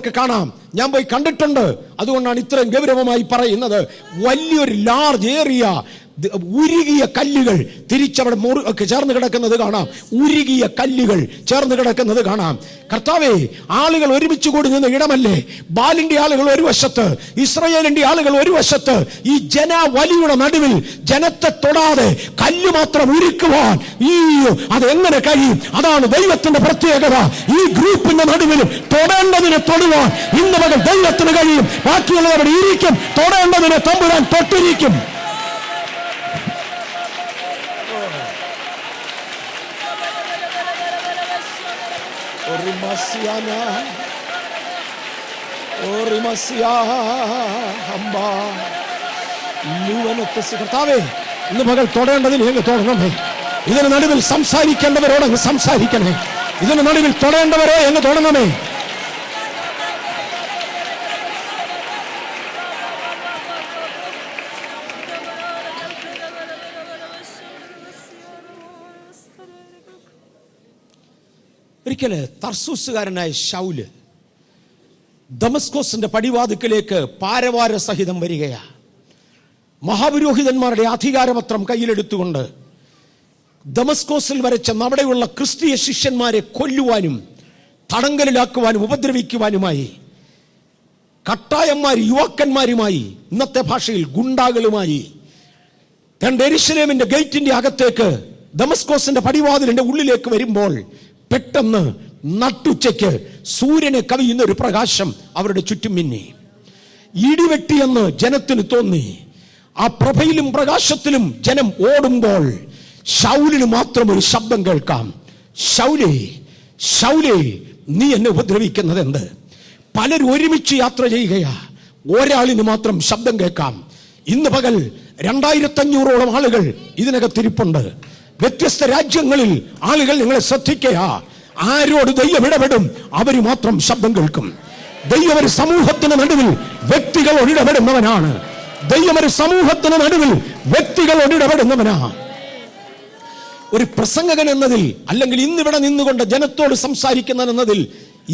നിങ്ങൾക്ക് കാണാം. ഞാൻ പോയി കണ്ടിട്ടുണ്ട്. അതുകൊണ്ടാണ് ഇത്രയും ഗൗരവമായി പറയുന്നത്. വലിയൊരു ലാർജ് ഏരിയ, ഉരുകിയ കല്ലുകൾ തിരിച്ചവിടെ ചേർന്ന് കിടക്കുന്നത് കാണാം. ഉരുകിയ കല്ലുകൾ ചേർന്ന് കിടക്കുന്നത് കാണാം. കർത്താവേ, ആളുകൾ ഒരുമിച്ച് കൂടി നിന്ന ഇടമല്ലേ? ബാലിന്റെ ആളുകൾ ഒരു വശത്ത്, ഇസ്രായേലിന്റെ ആളുകൾ ഒരു വശത്ത്. ഈ ജനവലിയുടെ നടുവിൽ ജനത്തെ തൊടാതെ കല്ല് മാത്രം ഉരുക്കുവാൻ അതെങ്ങനെ കഴിയും? അതാണ് ദൈവത്തിന്റെ പ്രത്യേകത. ഈ ഗ്രൂപ്പിന്റെ നടുവിൽ തൊടേണ്ടതിനെ തൊടുവാൻ ഇന്ന് മകൾ ദൈവത്തിന് കഴിയും. ബാക്കിയുള്ളവരുടെ ഇരിക്കും, തൊടേണ്ടതിനെ തമ്പുരാൻ തൊട്ടിരിക്കും. കർത്താവേ, ഇന്ന് മകൾ തൊടേണ്ടതിന് എങ്ങ് തൊടണമേ. ഇതിന് നടുവിൽ സംസാരിക്കേണ്ടവരോടങ്ങ് സംസാരിക്കണേ. ഇതിന് നടുവിൽ തൊടേണ്ടവരെ എങ്ങ് തൊടണമേ. ഒരിക്കല് തർസൂസുകാരനായ ശൗല് ദമസ്കോസിന്റെ പടിവാതിക്കലേക്ക് പാരവാര സഹിതം വരികയാ. മഹാപുരോഹിതന്മാരുടെ അധികാരപത്രം കയ്യിലെടുത്തുകൊണ്ട് ദമസ്കോസിൽ വരച്ച അവിടെയുള്ള ക്രിസ്തീയ ശിഷ്യന്മാരെ കൊല്ലുവാനും തടങ്കലിലാക്കുവാനും ഉപദ്രവിക്കുവാനുമായി കട്ടായന്മാർ യുവാക്കന്മാരുമായി, ഇന്നത്തെ ഭാഷയിൽ ഗുണ്ടാകളുമായി യെരൂശലേമിന്റെ ഗേറ്റിന്റെ അകത്തേക്ക് ദമസ്കോസിന്റെ പടിവാതിലിന്റെ ഉള്ളിലേക്ക് വരുമ്പോൾ പെട്ടെന്ന് നട്ടുച്ചയ്ക്ക് സൂര്യനെ കവിയുന്ന ഒരു പ്രകാശം അവരുടെ ചുറ്റും മിന്നി. ഇടിവെട്ടിയെന്ന് ജനത്തിന് തോന്നി. ആ പ്രഭയിലും പ്രകാശത്തിലും ജനം ഓടുമ്പോൾ ശൗലിന് മാത്രം ഒരു ശബ്ദം കേൾക്കാം. ശൗലേ, ശൗലേ, നീ എന്നെ ഉപദ്രവിക്കുന്നത് എന്ത്? പലരും ഒരുമിച്ച് യാത്ര ചെയ്യുകയാ, ഒരാളിന് മാത്രം ശബ്ദം കേൾക്കാം. ഇന്ന് പകൽ 2500ഓളം ആളുകൾ ഇതിനകത്തിരിപ്പുണ്ട്. വ്യത്യസ്ത രാജ്യങ്ങളിൽ ആളുകൾ നിങ്ങളെ ശ്രദ്ധിക്കുക. ആരോട് ദൈവം ഇടപെടും അവര് മാത്രം ശബ്ദം കേൾക്കും. ദൈവം ഒരു സമൂഹത്തിന് നടുവിൽ വ്യക്തികളോട് ഇടപെടുന്നവനാണ്. ദൈവം ഒരു സമൂഹത്തിന് നടുവിൽ വ്യക്തികളോട് ഇടപെടുന്നവനാ. ഒരു പ്രസംഗകൻ എന്നതിൽ, അല്ലെങ്കിൽ ഇന്നിവിടെ നിന്നുകൊണ്ട് ജനത്തോട് സംസാരിക്കുന്നവൻ എന്നതിൽ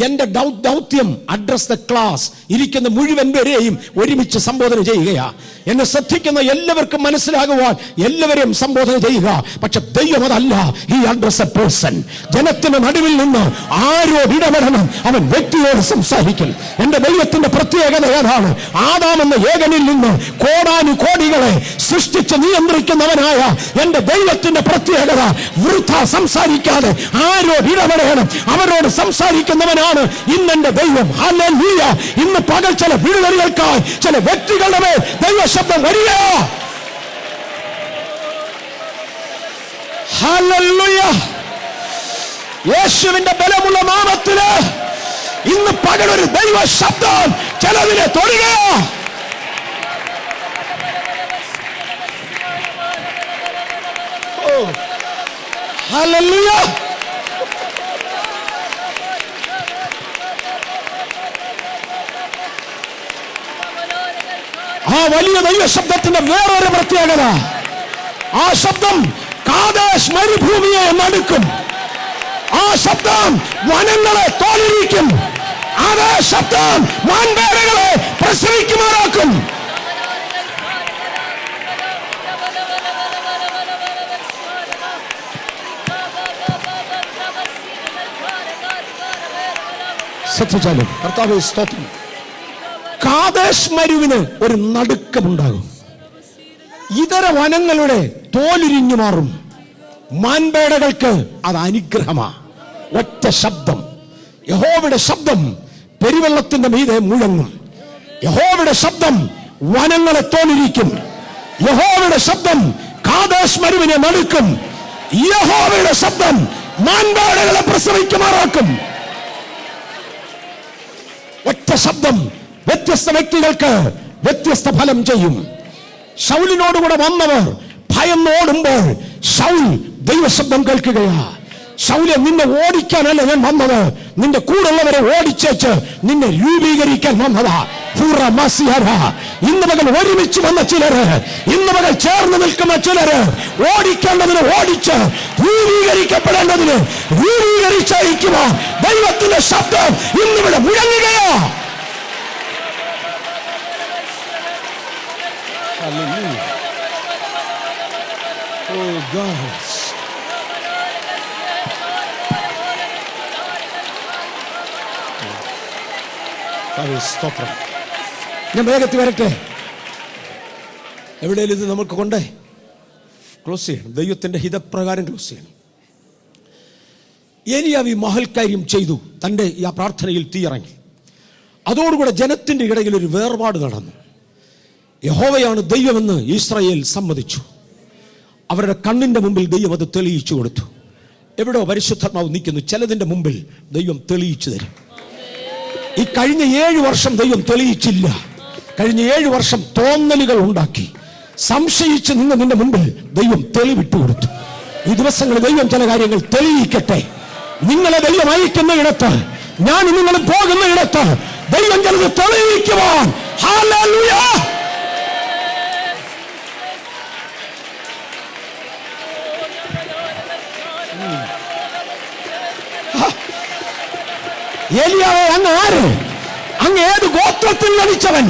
എന്റെ ദൗത്യം അഡ്രസ് ദ ക്ലാസ്, ഇരിക്കുന്ന മുഴുവൻ പേരെയും ഒരുമിച്ച് സംബോധന ചെയ്യുകയാ. എന്നെ ശ്രദ്ധിക്കുന്ന എല്ലാവർക്കും മനസ്സിലാകുവാൻ എല്ലാവരെയും സംബോധന ചെയ്യുക. പക്ഷെ ദൈവം അതല്ല. ഈ അഡ്രസ് എ പേഴ്സൺ. ജനത്തിന്റെ നടുവിൽ നിന്ന് ആരോട് ഇടപെടണം അവൻ വ്യക്തിയോട് സംസാരിക്കും. എന്റെ ദൈവത്തിന്റെ പ്രത്യേകത ഏതാണ്? ആദാം എന്ന ഏകനിൽ നിന്ന് കോടാനുകോടികളെ സൃഷ്ടിച്ച് നിയന്ത്രിക്കുന്നവനായ എന്റെ ദൈവത്തിന്റെ പ്രത്യേകത വൃഥ സംസാരിക്കാതെ ആരോട് ഇടപെടണം അവരോട് സംസാരിക്കുന്നവനാണ് ഇന്നെന്റെ ദൈവം. ഹല്ലേലൂയ. ഇന്ന് പകൽ ചില വിടുതലുകൾക്കായി ചില വ്യക്തികളുടെ മേൽ ദൈവശബ്ദം വരിക. ഹല്ലേലൂയ. യേശുവിന്റെ ബലമുള്ള നാമത്തില് ഇന്ന് പകൽ ഒരു ദൈവശബ്ദം ചിലതിനെ തൊടുക. ഹല്ലേലൂയ. ആ വലിയ ദൈവശബ്ദത്തിന്റെ വേറൊരു പ്രത്യേകത, ആ ശബ്ദം കാദേശ് മരുഭൂമിയെ നടുക്കും. ആ ശബ്ദം വനങ്ങളെ തോലിരിക്കും. അതേ ശബ്ദം മാൻപേടകളെ പ്രസവിക്കുമാറാക്കും. ശ്രദ്ധിച്ചാലും കർത്താവേ സ്തോത്രം. കാദേശ് മരുവിന് ഒരു നടുക്കമുണ്ടാകും. ഇതര വനങ്ങളുടെ തോലിരിഞ്ഞു മാറും. മാൻപേടകൾക്ക് അത് അനുഗ്രഹമാ. ഒറ്റ ശബ്ദം, യഹോവയുടെ ശബ്ദം പെരുവെള്ളത്തിന്റെ മീതെ മുഴങ്ങും. യഹോവയുടെ ശബ്ദം വനങ്ങളെ തോലിരിക്കും. യഹോവയുടെ ശബ്ദം കാദേശ് മരുവിനെ നടുക്കും. യഹോവയുടെ ശബ്ദം മാൻപേടകളെ പ്രസവിക്കുമാറാക്കും. ഒറ്റ ശബ്ദം വ്യത്യസ്ത വ്യക്തികൾക്ക് വ്യത്യസ്ത ഫലം ചെയ്യും. ശൗലിനോടുകൂടെ വന്നവർ ഭയന്നോടുമ്പോൾ ശൗൽ ദൈവശബ്ദം കേൾക്കുകയാ. ശൗലെ, നിന്നെ ഓടിക്കാനല്ല ഞാൻ വന്നത്, നിന്റെ കൂടെയുള്ളവരെ ഓടിച്ചേച്ച് നിന്നെ രൂപീകരിക്കാൻ വന്നതാ. ഇന്ന് മകൾ ഒരുമിച്ച് വന്ന ചിലര്, ഇന്ന് മകൾ ചേർന്ന് നിൽക്കുന്ന ചിലര് ഓടിക്കേണ്ടതിന് ഓടിച്ച് രൂപീകരിക്കപ്പെടേണ്ടതിന് രൂപീകരിച്ചയക്കുവാൻ ദൈവത്തിന്റെ ശബ്ദം ഇന്നിവിടെ മുഴങ്ങുകയാ. സ്തോത്രം. ഞാൻ വേഗത്തിൽ വരട്ടെ. എവിടെയും ഇത് നമുക്ക് കൊണ്ടേ ക്ലോസ് ചെയ്യണം. ദൈവത്തിന്റെ ഹിതപ്രകാരം ക്ലോസ് ചെയ്യണം. ഏലിയാവ് ഈ മഹൽക്കാര്യം ചെയ്തു. തൻ്റെ ഈ പ്രാർത്ഥനയിൽ തീയിറങ്ങി. അതോടുകൂടെ ജനത്തിന്റെ ഇടയിൽ ഒരു വേർപാട് നടന്നു. യഹോവയാണ് ദൈവമെന്ന് ഇസ്രായേൽ സമ്മതിച്ചു. അവരുടെ കണ്ണിന്റെ മുമ്പിൽ ദൈവം അത് തെളിയിച്ചു കൊടുത്തു. എവിടെയോ പരിശുദ്ധാത്മാവ് നിൽക്കുന്നു. ചിലതിന്റെ മുമ്പിൽ ദൈവം തെളിയിച്ചു തരും. ഈ കഴിഞ്ഞ 7 വർഷം ദൈവം തെളിയിച്ചില്ല. കഴിഞ്ഞ 7 വർഷം തോന്നലുകൾ ഉണ്ടാക്കി സംശയിച്ച് നിന്റെ മുമ്പിൽ ദൈവം തെളിവിട്ടു കൊടുത്തു. ഈ ദിവസങ്ങളിൽ ദൈവം ചില കാര്യങ്ങൾ തെളിയിക്കട്ടെ. നിങ്ങളെ ദൈവം അയക്കുന്ന ഇടത്ത്, ഞാൻ നിങ്ങൾ പോകുന്ന ഇടത്ത് ദൈവം ചിലത് തെളിയിക്കുവാൻ. ഹല്ലേലൂയ. ഏലിയാവേ, അങ്ങ് ആര്? അങ്ങ് ഏത് ഗോത്രത്തിൽ ലഭിച്ചവൻ?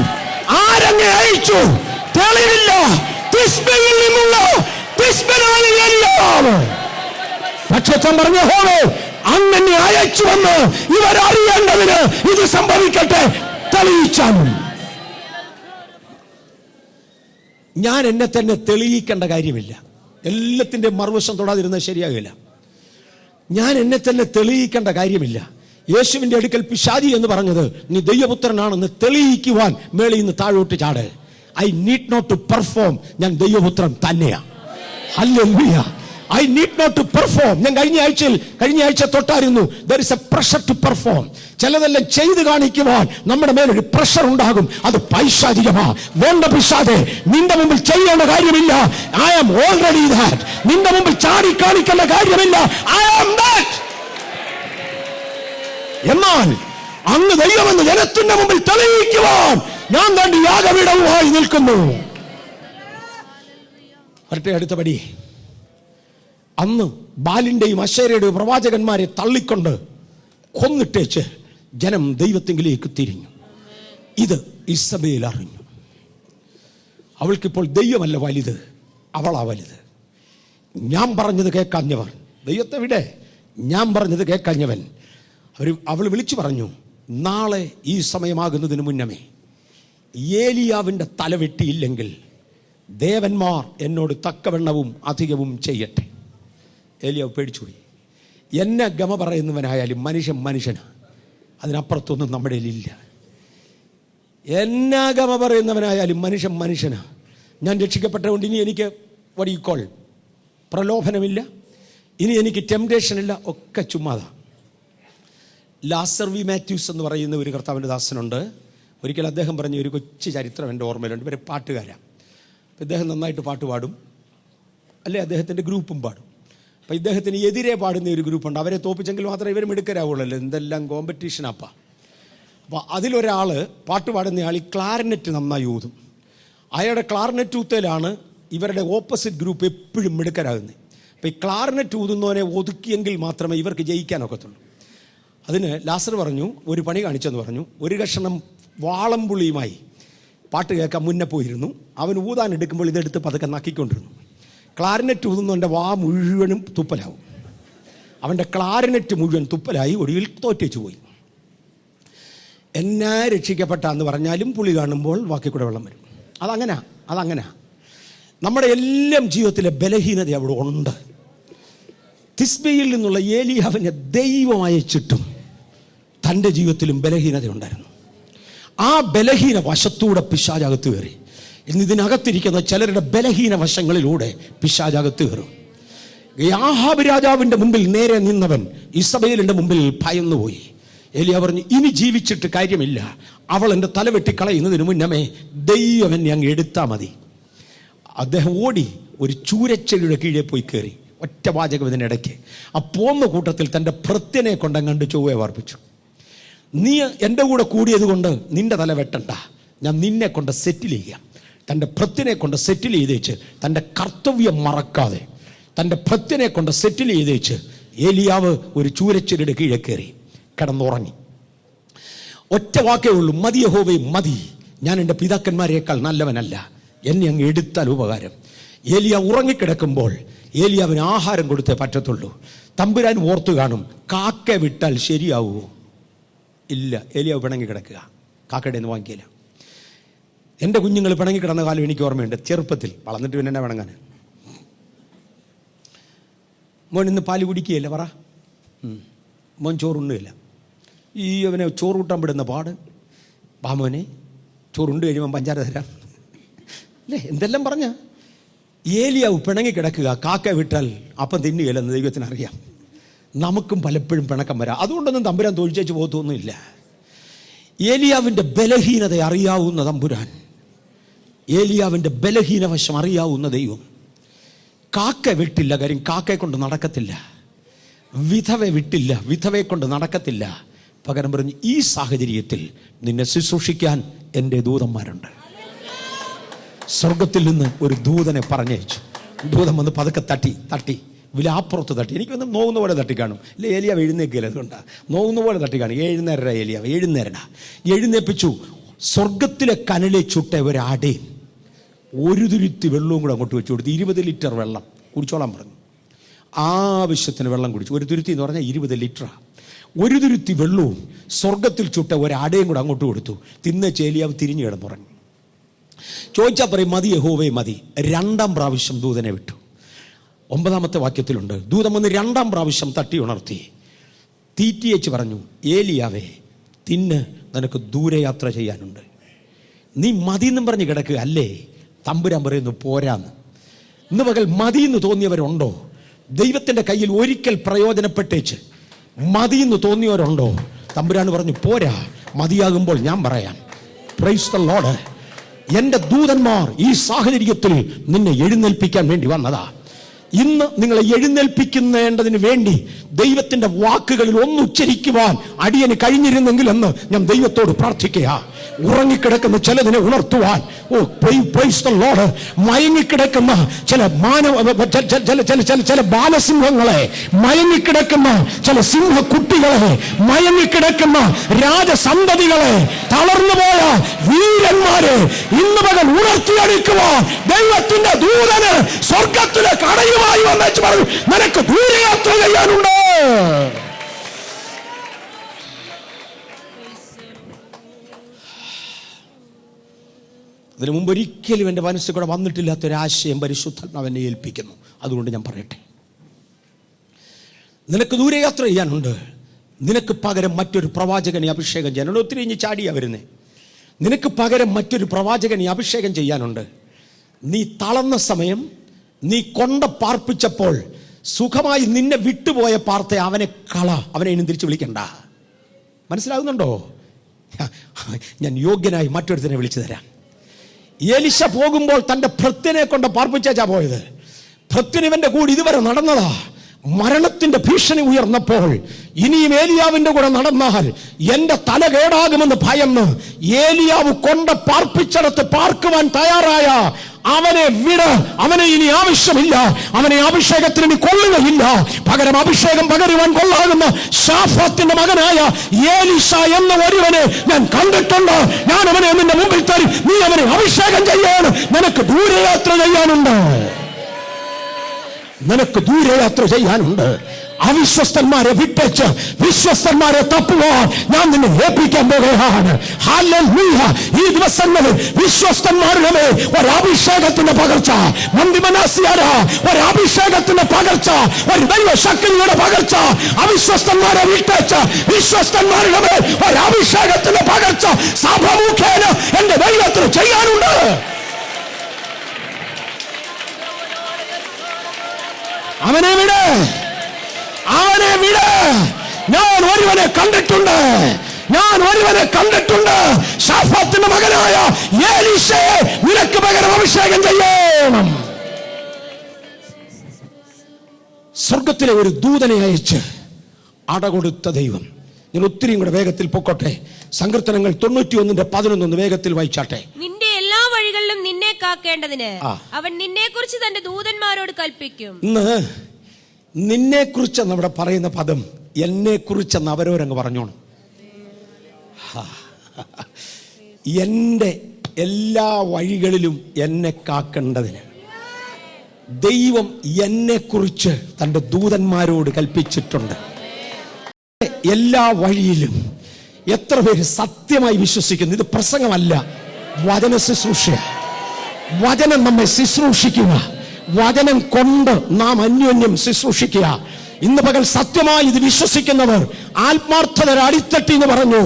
ആരങ്ങ് അയച്ചു? തെളിവില്ല. തിസ്ബയിൽ നിന്നുള്ള തിസ്ബനായ ഏലിയാവ്. പക്ഷേ പറഞ്ഞു, യഹോവേ അങ്ങനെ അയച്ചു വന്ന് ഇവരറിയേണ്ടതിന് ഇത് സംഭവിക്കട്ടെ, തെളിയിച്ചാലും. ഞാൻ എന്നെ തന്നെ തെളിയിക്കേണ്ട കാര്യമില്ല. എല്ലാത്തിൻ്റെ മറുവശം തൊടാതിരുന്നത് ശരിയാകില്ല. ഞാൻ എന്നെ തന്നെ തെളിയിക്കേണ്ട കാര്യമില്ല. യേശുവിന്റെ അടുക്കൽ പിശാചി എന്ന് പറഞ്ഞത് നീ ദൈവപുത്രനാണെന്ന് തെളിയിക്കുവാൻ മേളിൽ നിന്ന് താഴോട്ട് ചാട്. I need not to perform. ഞാൻ ദൈവപുത്രൻ തന്നെയാ. Hallelujah. I need not to perform. ഞാൻ കഴിഞ്ഞ ആഴ്ച തൊട്ടായിരുന്നു there is a pressure to perform. ചിലതെല്ലാം ചെയ്ത് കാണിക്കുവാൻ നമ്മുടെ മേലൊരു പ്രഷർ ഉണ്ടാകും. അത് പൈശാചികമാ. വേണ്ട പിശാചേ, നിന്റെ മുമ്പിൽ ചെയ്യേണ്ട കാര്യമില്ല. I am already that. നിന്റെ മുമ്പിൽ ചാടി കാണിക്കേണ്ട കാര്യമില്ല. I am that. എന്നാൽ അങ്ങ് ദൈവമെന്ന് ജനത്തിന്റെ മുമ്പിൽ തെളിയിക്കുവാൻ ഞാൻ തന്റെ യാഗപീഠവുമായി നിൽക്കുന്നു. വരട്ടെ അടുത്ത പടി. അന്ന് ബാലിന്റെയും അശേരയുടെയും പ്രവാചകന്മാരെ തള്ളിക്കൊണ്ട് കൊന്നിട്ടേച്ച് ജനം ദൈവത്തിങ്കിലേക്ക് തിരിഞ്ഞു. ഇത് ഇസബേൽ അറിഞ്ഞു. അവൾക്കിപ്പോൾ ദൈവമല്ല വലുത്, അവളാ വലുത്. ഞാൻ പറഞ്ഞത് കേൾക്കാഞ്ഞവർ, ദൈവത്തെ വിടെ, ഞാൻ പറഞ്ഞത് കേൾക്കാഞ്ഞവൻ. അവൾ വിളിച്ചു പറഞ്ഞു, നാളെ ഈ സമയമാകുന്നതിന് മുന്നമേ ഏലിയാവിൻ്റെ തല വെട്ടിയില്ലെങ്കിൽ ദേവന്മാർ എന്നോട് തക്കവണ്ണവും അധികവും ചെയ്യട്ടെ. ഏലിയാവ് പേടിച്ചുപോയി. എന്നെ ഗമ പറയുന്നവനായാലും മനുഷ്യനാ. അതിനപ്പുറത്തൊന്നും നമ്മുടെ ഇല്ല. എന്നാ ഗമ പറയുന്നവനായാലും മനുഷ്യനാ. ഞാൻ രക്ഷിക്കപ്പെട്ടതുകൊണ്ട് ഇനി എനിക്ക് വടിക്കോൾ പ്രലോഭനമില്ല, ഇനി എനിക്ക് ടെംപ്ടേഷൻ ഇല്ല, ഒക്കെ ചുമ്മാതാ. ലാസർ വി മാത്യൂസ് എന്ന് പറയുന്ന ഒരു കർത്താവിൻ്റെ ദാസനുണ്ട്. ഒരിക്കൽ അദ്ദേഹം പറഞ്ഞ ഒരു കൊച്ചു ചരിത്രം എൻ്റെ ഓർമ്മയിലുണ്ട്. ഇവരെ പാട്ടുകാരാണ്. അപ്പോൾ ഇദ്ദേഹം നന്നായിട്ട് പാട്ട് പാടും, അല്ലെ അദ്ദേഹത്തിൻ്റെ ഗ്രൂപ്പും പാടും. അപ്പോൾ ഇദ്ദേഹത്തിന് എതിരെ പാടുന്ന ഒരു ഗ്രൂപ്പുണ്ട്. അവരെ തോപ്പിച്ചെങ്കിൽ മാത്രമേ ഇവർ മിടുക്കരാവുള്ളല്ലോ. എന്തെല്ലാം കോമ്പറ്റീഷനാപ്പാ. അപ്പോൾ അതിലൊരാൾ പാട്ട് പാടുന്നയാൾ ഈ ക്ലാർനെറ്റ് നന്നായി ഊതും. അയാളുടെ ക്ലാർനെറ്റ് ഊത്തലാണ് ഇവരുടെ ഓപ്പോസിറ്റ് ഗ്രൂപ്പ് എപ്പോഴും മിടുക്കരാകുന്നത്. അപ്പോൾ ഈ ക്ലാർനെറ്റ് ഊതുന്നവനെ ഒതുക്കിയെങ്കിൽ മാത്രമേ ഇവർക്ക് ജയിക്കാനൊക്കത്തുള്ളൂ. അതിന് ലാസർ പറഞ്ഞു, ഒരു പണി കാണിച്ചെന്ന് പറഞ്ഞു. ഒരു കഷണം വാളംപുളിയുമായി പാട്ട് കേൾക്കാൻ മുന്നേ പോയിരുന്നു. അവൻ ഊതാൻ എടുക്കുമ്പോൾ ഇതെടുത്ത് പതുക്കെ നക്കിക്കൊണ്ടിരുന്നു. ക്ലാരിനെറ്റ് ഊതുന്നവൻ്റെ വാ മുഴുവനും തുപ്പലാവും. അവൻ്റെ ക്ലാരിനെറ്റ് മുഴുവൻ തുപ്പലായി. ഒടുവിൽ തോറ്റേച്ചു പോയി. എന്നാ രക്ഷിക്കപ്പെട്ടാന്ന് പറഞ്ഞാലും പുളി കാണുമ്പോൾ വാക്കി കൂടെ വെള്ളം വരും. അതങ്ങനെ നമ്മുടെ എല്ലാം ജീവിതത്തിലെ ബലഹീനത അവിടെ ഉണ്ട്. തിസ്ബയിൽ നിന്നുള്ള ഏലിയാവിനെ ദൈവം അയച്ചിട്ടും തൻ്റെ ജീവിതത്തിലും ബലഹീനത ഉണ്ടായിരുന്നു. ആ ബലഹീന വശത്തൂടെ പിശാചകത്ത് കയറി. ഇതിനകത്തിരിക്കുന്ന ചിലരുടെ ബലഹീന വശങ്ങളിലൂടെ പിശാചകത്ത് കയറും. ആഹാബ് രാജാവിൻ്റെ മുമ്പിൽ നേരെ നിന്നവൻ ഇസബേലിൻ്റെ മുമ്പിൽ ഭയന്നുപോയി. ഏലിയാ പറഞ്ഞു, ഇനി ജീവിച്ചിട്ട് കാര്യമില്ല. അവൾ എൻ്റെ തല വെട്ടിക്കളയുന്നതിന് മുന്നമേ ദൈവം എന്നെ അങ്ങ് എടുത്താൽ മതി. അദ്ദേഹം ഓടി ഒരു ചൂരച്ചെടിയുടെ കീഴെ പോയി കയറി. ഒറ്റ വാചകം ഇതിനിടയ്ക്ക്. ആ പോന്ന കൂട്ടത്തിൽ തൻ്റെ ഭൃത്യനെ കൊണ്ടങ്ങണ്ട് ചൊവ്വയെ വാർപ്പിച്ചു. നീ എൻ്റെ കൂടെ കൂടിയത് കൊണ്ട് നിന്റെ തല വെട്ടണ്ട, ഞാൻ നിന്നെ കൊണ്ട് സെറ്റിൽ ചെയ്യാം. തൻ്റെ ഭൃത്യനെ കൊണ്ട് സെറ്റിൽ ചെയ്തേച്ച്, തൻ്റെ കർത്തവ്യം മറക്കാതെ തൻ്റെ ഭൃത്യനെ കൊണ്ട് സെറ്റിൽ ചെയ്തേച്ച് ഏലിയാവ് ഒരു ചൂരച്ചെടിയുടെ കീഴെ കയറി കിടന്നുറങ്ങി. ഒറ്റ വാക്കേ ഉള്ളൂ, മതി യഹോവേ മതി, ഞാൻ എൻ്റെ പിതാക്കന്മാരെക്കാൾ നല്ലവനല്ല, എന്നെ അങ്ങ് എടുത്താൽ ഉപകാരം. ഏലിയ ഉറങ്ങിക്കിടക്കുമ്പോൾ ഏലിയാവിന് ആഹാരം കൊടുത്തേ പറ്റത്തുള്ളൂ. തമ്പുരാൻ ഓർത്തു കാണും, കാക്ക വിട്ടാൽ ശരിയാവുമോ? ഇല്ല. ഏലിയാവ് പിണങ്ങി കിടക്കുക, കാക്കയുടെ നിന്ന് വാങ്ങിക്കില്ല. എൻ്റെ കുഞ്ഞുങ്ങൾ പിണങ്ങി കിടന്ന കാലം എനിക്ക് ഓർമ്മയുണ്ട്, ചെറുപ്പത്തിൽ. വളർന്നിട്ട് പിന്നെ എന്നെ പിണങ്ങാൻ. മോൻ ഇന്ന് പാല് കുടിക്കുകയില്ല, പറ. മോൻ ചോറുണ്ണുകയില്ല. ഈ അവനെ ചോറ് കൂട്ടാൻ വിടുന്ന പാട്. മോനെ ചോറുണ്ട് കഴിയുമ്പം പഞ്ചാര തരാം അല്ലേ, എന്തെല്ലാം പറഞ്ഞ. ഏലിയാവ് പിണങ്ങി കിടക്കുക, കാക്ക വിട്ടാൽ അപ്പം തിന്നുകയില്ലെന്ന് ദൈവത്തിനറിയാം. നമുക്കും പലപ്പോഴും പിണക്കം വരാം. അതുകൊണ്ടൊന്നും തമ്പുരാൻ തൊഴിച്ചേച്ച് പോകത്തൊന്നുമില്ല. ഏലിയാവിൻ്റെ ബലഹീനത അറിയാവുന്ന തമ്പുരാൻ, ഏലിയാവിൻ്റെ ബലഹീനവശം അറിയാവുന്ന ദൈവം കാക്ക വിട്ടില്ല. കാര്യം കാക്കയെ കൊണ്ട് നടക്കത്തില്ല. വിധവെ വിട്ടില്ല, വിധവയെ കൊണ്ട് നടക്കത്തില്ല. പകരം പറഞ്ഞു, ഈ സാഹചര്യത്തിൽ നിന്നെ ശുശ്രൂഷിക്കാൻ എൻ്റെ ദൂതന്മാരുണ്ട്. സ്വർഗത്തിൽ നിന്ന് ഒരു ദൂതനെ പറഞ്ഞയച്ചു. ദൂതൻ വന്ന് പതുക്കെ തട്ടി വിലാപ്പുറത്ത് തട്ടി. എനിക്കൊന്നും നോവുന്ന പോലെ തട്ടിക്കാണും. ഇല്ല, ഏലിയാവ് എഴുന്നേക്കില്ല. അതുകൊണ്ടാണ് നോവുന്ന പോലെ തട്ടിക്കാണും. ഏലിയാവ് എഴുന്നേപ്പിച്ചു. സ്വർഗത്തിലെ കനലെ ചുട്ട ഒരാടേയും ഒരു തുരുത്തി വെള്ളവും കൂടെ അങ്ങോട്ട് വെച്ചു കൊടുത്തു. 20 ലിറ്റർ വെള്ളം കുടിച്ചോളാൻ പറഞ്ഞു. ആവശ്യത്തിന് വെള്ളം കുടിച്ചു. ഒരു തുരുത്തി എന്ന് പറഞ്ഞാൽ 20 ലിറ്ററാണ്. ഒരു തുരുത്തി വെള്ളവും സ്വർഗത്തിൽ ചുട്ട ഒരാടയും കൂടെ അങ്ങോട്ട് കൊടുത്തു. ഏലിയാവ് തിരിഞ്ഞു കിടന്നുറങ്ങി. ചോദിച്ചാൽ പറയും, മതി യഹോവേ മതി. 2ാം പ്രാവശ്യം ദൂതനെ വിട്ടു. 9ാമത്തെ വാക്യത്തിലുണ്ട്, ദൂതൻ വന്ന് 2ാം പ്രാവശ്യം തട്ടി ഉണർത്തി തീറ്റിയേച്ച് പറഞ്ഞു, ഏലിയാവേ തിന്ന്, നിനക്ക് ദൂരയാത്ര ചെയ്യാനുണ്ട്. നീ മതിയെന്നും പറഞ്ഞ് കിടക്കുക അല്ലേ? തമ്പുരാൻ പറയുന്നു പോരാന്ന്. ഇന്ന് പകൽ മതിയെന്ന് തോന്നിയവരുണ്ടോ? ദൈവത്തിൻ്റെ കയ്യിൽ ഒരിക്കൽ പ്രയോജനപ്പെട്ടേച്ച് മതിയെന്ന് തോന്നിയവരുണ്ടോ? തമ്പുരാൻ പറഞ്ഞു പോരാ, മതിയാകുമ്പോൾ ഞാൻ പറയാം. Price the Lord. എൻ്റെ ദൂതന്മാർ ഈ സാഹചര്യത്തിൽ നിന്നെ എഴുന്നേൽപ്പിക്കാൻ വേണ്ടി വന്നതാ. ഇന്ന് നിങ്ങളെ എഴുന്നേൽപ്പിക്കുന്നതിന് വേണ്ടി ദൈവത്തിൻ്റെ വാക്കുകളിൽ ഒന്നുച്ചരിക്കുവാൻ അടിയന് കഴിഞ്ഞിരുന്നെങ്കിൽ എന്ന് ഞാൻ ദൈവത്തോട് പ്രാർത്ഥിക്കുക. ഉറങ്ങിക്കിടക്കുന്ന ചിലതിനെ ഉണർത്തുവാൻ, മയങ്ങിക്കിടക്കുന്ന ചില ബാലസിംഹങ്ങളെ, മയങ്ങിക്കിടക്കുന്ന ചില സിംഹക്കുട്ടികളെ, മയങ്ങിക്കിടക്കുന്ന രാജസന്തതികളെ, തളർന്നുപോയ വീരന്മാരെ ഇന്ന് പകൽ ഉണർത്തിയെടുക്കുവാൻ ദൈവത്തിന്റെ ദൂതന് സ്വർഗത്തിലെ കടയുമായി വന്നു പറഞ്ഞു, നിനക്ക് ദൂരയാത്ര ചെയ്യാനുണ്ട്. അതിനു മുമ്പ് ഒരിക്കലും എൻ്റെ മനസ്സിൽ കൂടെ വന്നിട്ടില്ലാത്തൊരാശയം പരിശുദ്ധാത്മാവെന്നെ ഏൽപ്പിക്കുന്നു. അതുകൊണ്ട് ഞാൻ പറയട്ടെ, നിനക്ക് ദൂരയാത്ര ചെയ്യാനുണ്ട്. നിനക്ക് പകരം മറ്റൊരു പ്രവാചകനെ അഭിഷേകം ചെയ്യാനുണ്ട്. ഒത്തിരി ഇനി ചാടിയാ വരുന്നേ. നിനക്ക് പകരം മറ്റൊരു പ്രവാചകനെ അഭിഷേകം ചെയ്യാനുണ്ട്. നീ തളർന്ന സമയം, നീ കൊണ്ട പാർപ്പിച്ചപ്പോൾ സുഖമായി നിന്നെ വിട്ടുപോയ പാർത്തെ അവനെ അവനെ ഇനി തിരിച്ചു വിളിക്കണ്ട. മനസ്സിലാകുന്നുണ്ടോ? ഞാൻ യോഗ്യനായി മറ്റൊരുത്തനെ വിളിച്ചു തരാം. എലിശ പോകുമ്പോൾ തൻ്റെ ഭൃത്യനെ കൊണ്ട് പാർപ്പിച്ചാ പോയത്. ഭൃത്യൻ ഇവന്റെ കൂടെ ഇതുവരെ നടന്നതാ. മരണത്തിന്റെ ഭീഷണി ഉയർന്നപ്പോൾ ഇനിയും ഏലിയാവിന്റെ കൂടെ നടന്നാൽ എന്റെ തല കേടാകുമെന്ന് ഭയന്ന് ഏലിയാവ് കൊണ്ട് പാർപ്പിച്ചടത്ത് പാർക്കുവാൻ തയ്യാറായ അവനെ വിട. അവനെ ഇനി ആവശ്യമില്ല. അവനെ അഭിഷേകത്തിന് ഇനി കൊള്ളുകയില്ല. പകരം അഭിഷേകം പകരുവാൻ കൊള്ളാകുന്ന ശാഫാത്തിന്റെ മകനായ ഏലീശ എന്ന ഒരുവനെ ഞാൻ കണ്ടിട്ടുണ്ട്. ഞാൻ അവനെ നിന്റെ മുമ്പിൽ തരും. നീ അവനെ അഭിഷേകം ചെയ്യാണ്. നിനക്ക് ദൂരയാത്ര ചെയ്യാനുണ്ട്. നിനക്ക് ദൂരയാത്ര ചെയ്യാനുണ്ട്. അവിശ്വസ്തന്മാരെ വിട്ടേച്ച് വിശ്വസ്തന്മാരെ തപ്പുവാൻ ഞാൻ നിന്നെ ഏൽപ്പിക്കാൻ പോകുകയാണ്. ഹല്ലേലൂയ. ഈ ദിവസങ്ങളിൽ വിശ്വസ്തന്മാരുടെ മേൽ ഒരഭിഷേകത്തിന്റെ പകർച്ച, മന്ദിമനാസിയാര ഒരഭിഷേകത്തിന്റെ പകർച്ച, ഒരു ദൈവശക്തിയുടെ പകർച്ച. അവിശ്വസ്തന്മാരെ വിട്ടേച്ച് വിശ്വസ്തന്മാരുടെ മേൽ ഒരഭിഷേകത്തിന്റെ പകർച്ച സഭ മുഖേന എന്റെ ദൈവത്തിന് ചെയ്യാനുണ്ട്. അവനെ വിട്, അവനെ വിട്. ഞാൻ ഒരുവനെ കണ്ടിട്ടുണ്ട്. ശാഫാത്തിന്റെ മകനായ എലീശയെ നിനക്ക് പകരം അഭിഷേകം ചെയ്യണം. സ്വർഗത്തിലെ ഒരു ദൂതനെ അയച്ച് അടകൊടുത്ത ദൈവം. ഞാൻ ഒത്തിരിയും കൂടെ വേഗത്തിൽ പൊക്കോട്ടെ. സങ്കീർത്തനങ്ങൾ 91:11 വേഗത്തിൽ വായിച്ചാട്ടെ. നിന്റെ എല്ലാ വഴികളിലും നിന്നെ കാക്കേണ്ടതിന് അവൻ നിന്നെ കുറിച്ച് തന്റെ ദൂതന്മാരോട് കൽപ്പിക്കും. ഇന്ന് നിന്നെ കുറിച്ചെന്ന് അവിടെ പറയുന്ന പദം എന്നെ കുറിച്ചെന്ന് അവരോരങ്ങ് പറഞ്ഞോണം. എൻ്റെ എല്ലാ വഴികളിലും എന്നെ കാക്കേണ്ടതിന് ദൈവം എന്നെക്കുറിച്ച് തൻ്റെ ദൂതന്മാരോട് കൽപ്പിച്ചിട്ടുണ്ട്. എല്ലാ വഴിയിലും എത്ര പേര് സത്യമായി വിശ്വസിക്കുന്നു? ഇത് പ്രസംഗമല്ല, വചന ശുശ്രൂഷ. വചനം നമ്മെ ശുശ്രൂഷിക്കുക, വചനം കൊണ്ട് നാം അന്യോന്യം ശുശ്രൂഷിക്കുക. ഇന്ന് പകൽ സത്യമായി ഇത് വിശ്വസിക്കുന്നവർ ആത്മാർത്ഥത അടിത്തട്ടി എന്ന് പറഞ്ഞു.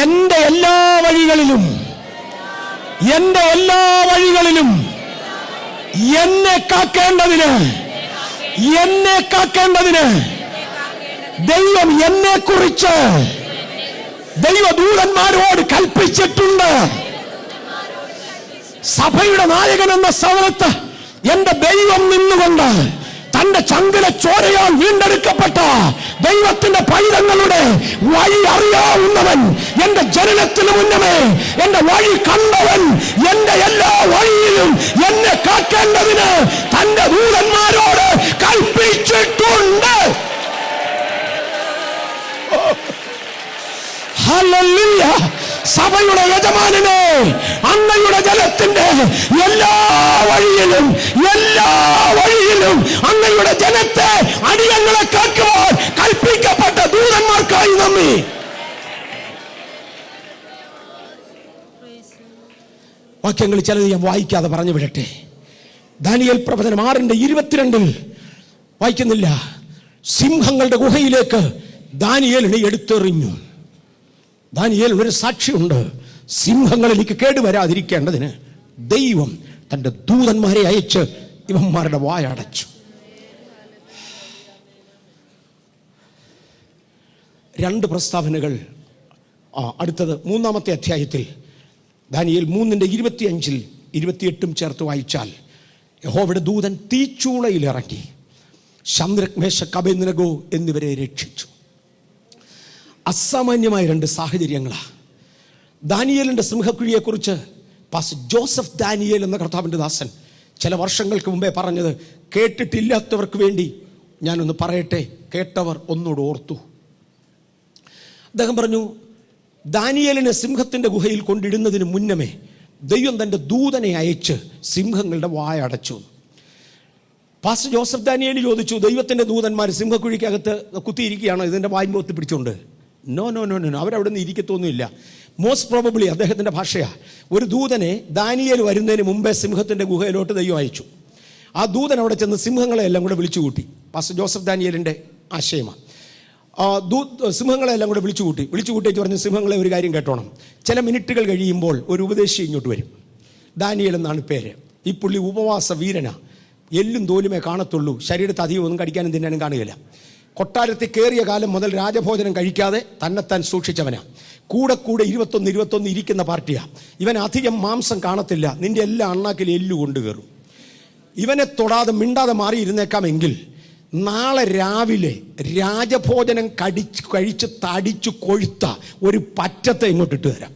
എന്റെ എല്ലാ വഴികളിലും എന്നെ കാക്കേണ്ടതിന് ദൈവം എന്നെ കുറിച്ച് ദൈവദൂതന്മാരോട് കൽപ്പിച്ചിട്ടുണ്ട്. സഭയുടെ നായകൻ എന്ന സ്ഥാനത്ത് എന്റെ ദൈവം നിന്നുകൊണ്ട് തന്റെ ചങ്കിലെ ചോരയാൽ വീണ്ടെടുക്കപ്പെട്ട ദൈവത്തിന്റെ പൈതങ്ങളുടെ വഴി അറിയാവുന്നവൻ, എന്റെ ജനനത്തിന് മുന്നമേ എന്റെ വഴി കണ്ടവൻ, എന്റെ എല്ലാ വഴിയിലും എന്നെ കാക്കേണ്ടതിന് തന്റെ ദൂതന്മാരോട് കൽപ്പിച്ചിട്ടുണ്ട്. ഹല്ലേലൂയ! സഭയുടെ യജമാനനെ, അങ്ങയുടെ ജനത്തിന്റെ എല്ലാ വഴിയിലും അങ്ങയുടെ ജനത്തെ അടിയങ്ങളെ കാക്കുവാൻ കൽപ്പിക്കപ്പെട്ട ദൂതന്മാർക്കായി നന്ദി. വാക്യങ്ങൾ ചിലത് ഞാൻ വായിക്കാതെ പറഞ്ഞു വിടട്ടെ. ദാനിയേൽ പ്രവചനം 6:22 വായിക്കുന്നില്ല. സിംഹങ്ങളുടെ ഗുഹയിലേക്ക് ദാനിയേലിനെ എടുത്തെറിഞ്ഞു. ദാനിയേൽ ഒരു സാക്ഷിയുണ്ട്. സിംഹങ്ങളിലേക്ക് കേടുവരാതിരിക്കേണ്ടതിന് ദൈവം തന്റെ ദൂതന്മാരെ അയച്ച് ഇവന്മാരുടെ വായടച്ചു. രണ്ട് പ്രസ്താവനകൾ. അടുത്തത് 3-ാമത്തെ അധ്യായത്തിൽ ദാനിയേൽ 3:25, 28 ചേർത്ത് വായിച്ചാൽ, യഹോവയുടെ ദൂതൻ തീച്ചൂളയിലിറങ്ങി ശദ്രക്, മേശക്, അബേദ്നെഗോ എന്നിവരെ രക്ഷിച്ചു. അസാമാന്യമായ രണ്ട് സാഹചര്യങ്ങളാണ്. ദാനിയേലിൻ്റെ സിംഹക്കുഴിയെക്കുറിച്ച് പാസ്റ്റർ ജോസഫ് ദാനിയേൽ എന്ന കർത്താവിൻ്റെ ദാസൻ ചില വർഷങ്ങൾക്ക് മുമ്പേ പറഞ്ഞത് കേട്ടിട്ടില്ലാത്തവർക്ക് വേണ്ടി ഞാനൊന്ന് പറയട്ടെ, കേട്ടവർ ഒന്നുകൂടെ ഓർത്തു. അദ്ദേഹം പറഞ്ഞു, ദാനിയേലിനെ സിംഹത്തിൻ്റെ ഗുഹയിൽ കൊണ്ടിടുന്നതിന് മുന്നമേ ദൈവം തൻ്റെ ദൂതനെ അയച്ച് സിംഹങ്ങളുടെ വായ അടച്ചു. പാസ്റ്റർ ജോസഫ് ദാനിയേൽ ചോദിച്ചു, ദൈവത്തിൻ്റെ ദൂതന്മാർ സിംഹക്കുഴിക്കകത്ത് കുത്തിയിരിക്കുകയാണോ ഇതിൻ്റെ വായ്പോത്ത് പിടിച്ചുകൊണ്ട്? നോ, അവരവിടെ നിന്ന് ഇരിക്കത്തൊന്നുമില്ല. മോസ്റ്റ് പ്രോബബ്ലി അദ്ദേഹത്തിൻ്റെ ഭാഷയാണ്, ഒരു ദൂതനെ ദാനിയേൽ വരുന്നതിന് മുമ്പേ സിംഹത്തിൻ്റെ ഗുഹയിലോട്ട് ദൈവം അയച്ചു. ആ ദൂതൻ അവിടെ ചെന്ന് സിംഹങ്ങളെ എല്ലാം കൂടെ വിളിച്ചു കൂട്ടി. പാസ്റ്റർ ജോസഫ് ദാനിയേലിൻ്റെ ആശയമാണ്. സിംഹങ്ങളെ എല്ലാം കൂടെ വിളിച്ചു കൂട്ടിയിട്ട് പറഞ്ഞ്, സിംഹങ്ങളെ ഒരു കാര്യം കേട്ടോണം, ചില മിനിറ്റുകൾ കഴിയുമ്പോൾ ഒരു ഉപദേശി ഇങ്ങോട്ട് വരും. ദാനിയേൽ എന്നാണ് പേര്. ഈ പുള്ളി ഉപവാസ വീരനാ, എല്ലും തോലുമേ കാണത്തുള്ളൂ, ശരീരത്തെ അധികം ഒന്നും കടിക്കാനും തിന്നാനും കാണുകയില്ല. കൊട്ടാരത്തിൽ കയറിയ കാലം മുതൽ രാജഭോജനം കഴിക്കാതെ തന്നെത്താൻ സൂക്ഷിച്ചവനാ. കൂടെ 21 ഇരിക്കുന്ന പാർട്ടിയാണ്. ഇവൻ അധികം മാംസം കാണത്തില്ല, നിന്റെ എല്ലാ അണ്ണാക്കിൽ എല്ലു കൊണ്ട് കയറും. ഇവനെ തൊടാതെ മിണ്ടാതെ മാറിയിരുന്നേക്കാമെങ്കിൽ നാളെ രാവിലെ രാജഭോജനം കഴിച്ച് തടിച്ചു കൊഴുത്ത ഒരു പറ്റത്തെ ഇങ്ങോട്ടിട്ട് തരാം.